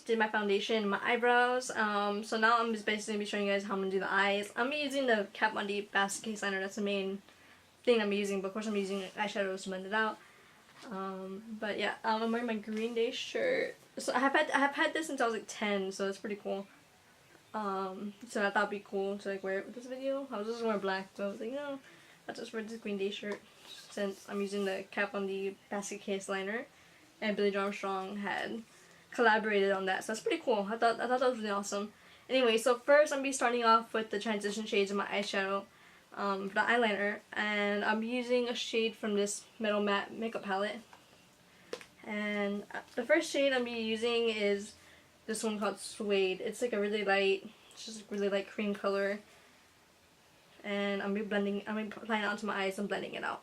did my foundation and my eyebrows. So now I'm just basically going to be showing you guys how I'm going to do the eyes. I'm using the Kat Von D Basket Case Liner. That's the main thing I'm using, but of course I'm using eyeshadows to blend it out. But yeah, I'm wearing my Green Day shirt. So I have had this since I was like 10, so that's pretty cool. So I thought it'd be cool to like wear it with this video. I was just wearing black, so I was like, no, I'll just wear this Green Day shirt since I'm using the Kat Von D Basket Case Liner, and Billy Joe Armstrong had collaborated on that, so that's pretty cool. I thought that was really awesome. Anyway, so first I'm gonna be starting off with the transition shades of my eyeshadow, for the eyeliner, and I'm using a shade from this Metal Matte makeup palette. And the first shade I'm gonna be using is this one called Suede. It's like a really light, it's just a really light cream color. And I'm gonna be applying it onto my eyes and blending it out.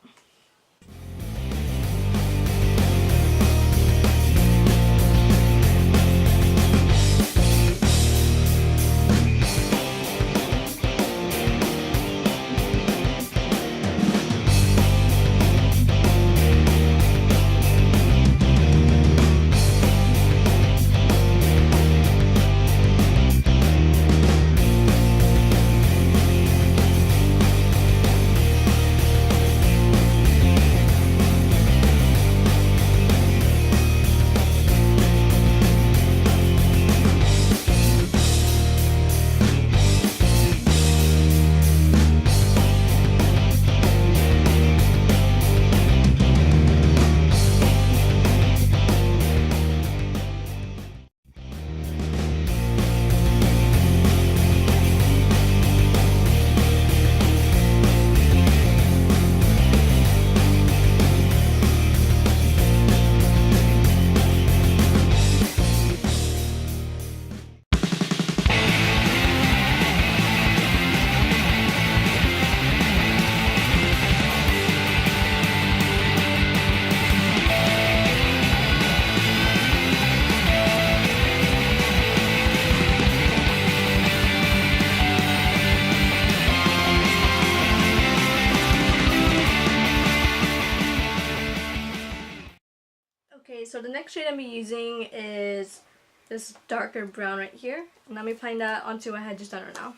Okay, so the next shade I'm going to be using is this darker brown right here, and I'm going to be applying that onto what I had just done right now.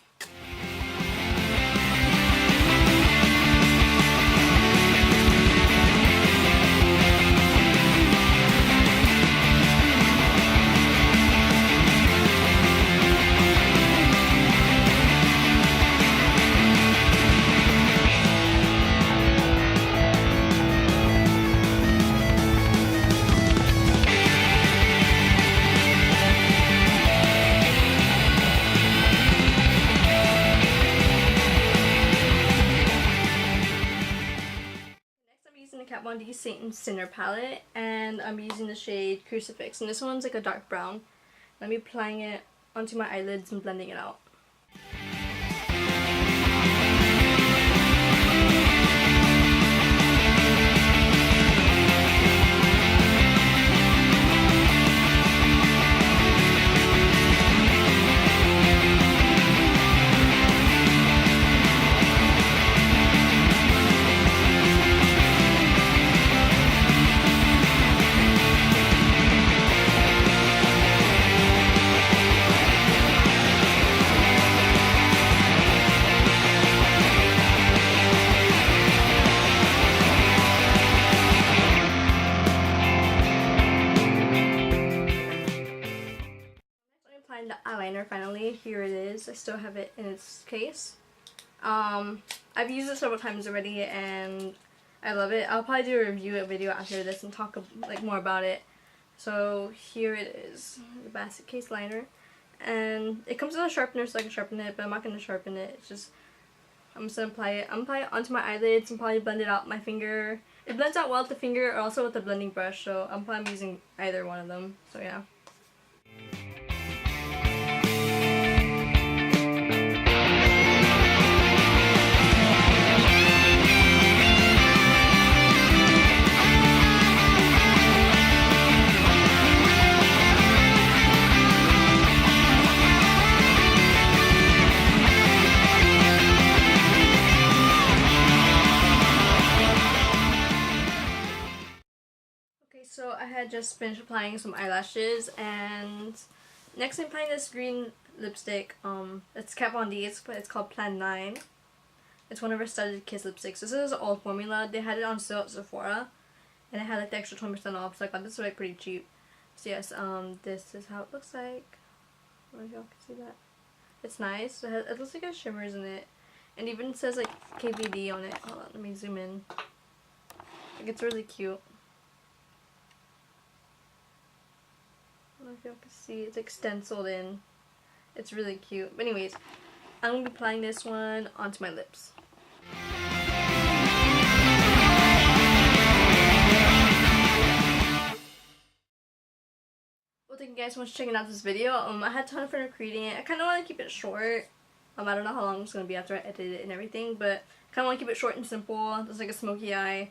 Kat Von D Saint and Sinner palette, and I'm using the shade Crucifix, and this one's like a dark brown. Let me applying it onto my eyelids and blending it out. The eyeliner finally. Here it is. I still have it in its case. I've used it several times already and I love it. I'll probably do a review video after this and talk like more about it. So here it is, the Basket Case Liner, and it comes with a sharpener so I can sharpen it, but I'm not going to sharpen it. It's just I'm just going to apply it. I'm applying it onto my eyelids and probably blend it out with my finger. It blends out well with the finger or also with the blending brush, so I'm probably using either one of them. So yeah. So I had just finished applying some eyelashes, and next I'm applying this green lipstick. It's Kat Von D. It's called Plan 9. It's one of her Studded Kiss lipsticks. This is old formula. They had it on sale at Sephora, and it had like the extra 20% off. So I got this like pretty cheap. So yes, this is how it looks like. I don't know if y'all can see that. It's nice. It looks like it has shimmers in it, and even says like KVD on it. Hold on, let me zoom in. Like, it's really cute. I don't know if y'all can see. It's like stenciled in. It's really cute. But anyways, I'm gonna be applying this one onto my lips. Well, thank you guys so much for checking out this video. I had a ton of fun creating it. I kind of want to keep it short. I don't know how long it's gonna be after I edit it and everything, but kind of want to keep it short and simple. There's like a smoky eye.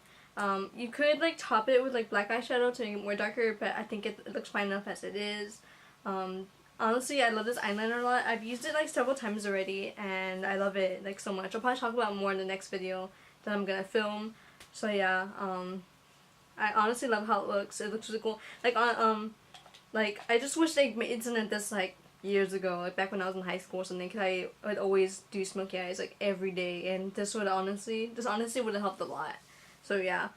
You could like top it with like black eyeshadow to make it more darker, but I think it looks fine enough as it is. Honestly, I love this eyeliner a lot. I've used it like several times already, and I love it like so much. I'll probably talk about more in the next video that I'm gonna film. So yeah, I honestly love how it looks. It looks really cool. Like I just wish they made something this like years ago, like back when I was in high school or something, because I would always do smoky eyes like every day, and this honestly would have helped a lot. So yeah.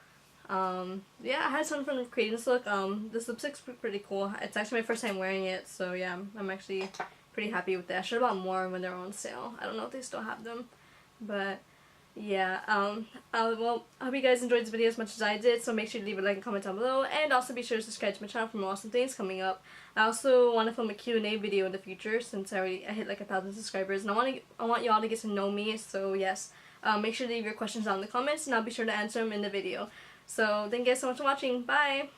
Yeah, I had some fun creating this look. This lipstick's pretty cool. It's actually my first time wearing it, so yeah, I'm actually pretty happy with it. I should have bought more when they're on sale. I don't know if they still have them, but yeah, well, I hope you guys enjoyed this video as much as I did, so make sure to leave a like and comment down below, and also be sure to subscribe to my channel for more awesome things coming up. I also want to film a Q&A video in the future, since I hit like 1,000 subscribers, and I want y'all to get to know me, so yes, make sure to leave your questions down in the comments, and I'll be sure to answer them in the video. So thank you guys so much for watching. Bye!